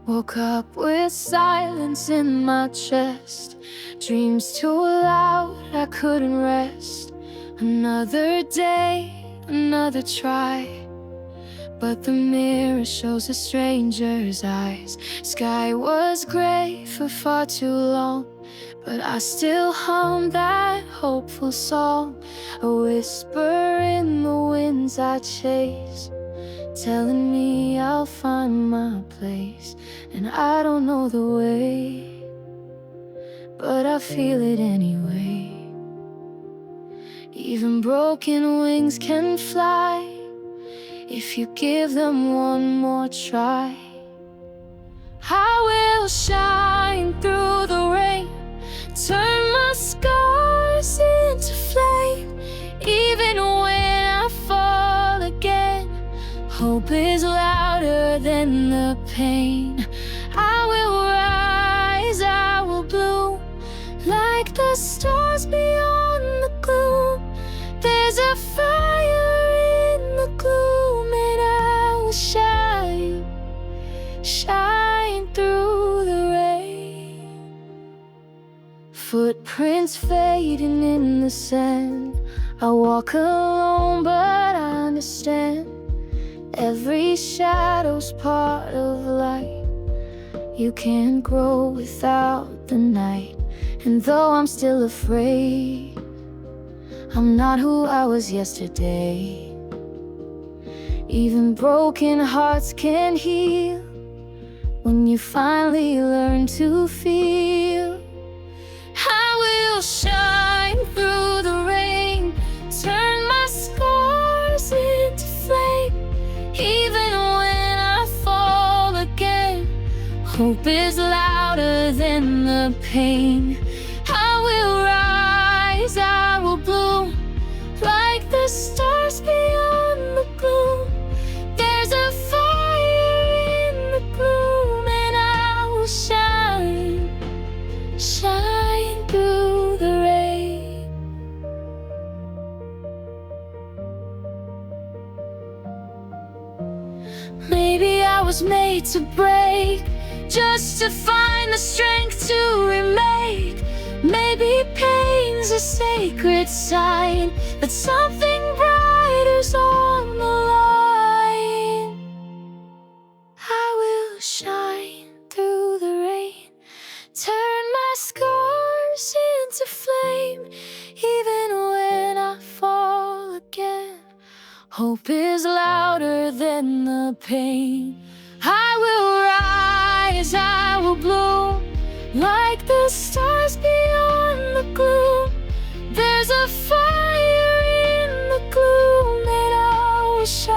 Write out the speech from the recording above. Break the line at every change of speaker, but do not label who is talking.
Woke up with silence in my chest, dreams too loud, I couldn't rest. Another day, another try, but the mirror shows a stranger's eyes. Sky was gray for far too long, but I still hum that hopeful song. A whisper in the winds I chase, telling me I'll find my place. And I don't know the way, but I feel it anyway. Even broken wings can fly if you give them one more try. I will shine through the rain, turn my scars into flame. Even when I fall again, hope is louder than the pain. I will rise, I will bloom, like the stars beyond the gloom. There's a fire in the gloom, and I will shine, shine through the rain. Footprints fading in the sand, I walk alone but I understand. Every shadow's part of light. You can't grow without the night. And though I'm still afraid, I'm not who I was yesterday. Even broken hearts can heal when you finally learn to feel. I will shine through the rain, turn my scars into flame. Even when I fall again, hope is louder than the pain. I will rise, I will bloom, like the stars beyond the gloom. There's a fire in the gloom, and I will shine, shine through the rain. Maybe I was made to break, just to find the strength to remake. Maybe pain's a sacred sign that something brighter's on the line. I will shine through the rain, turn my scars into flame. Even when I fall again, hope is louder than the pain. I will rise, I will bloom, like the stars beyond the gloom. There's a fire in the gloom, and I will shine.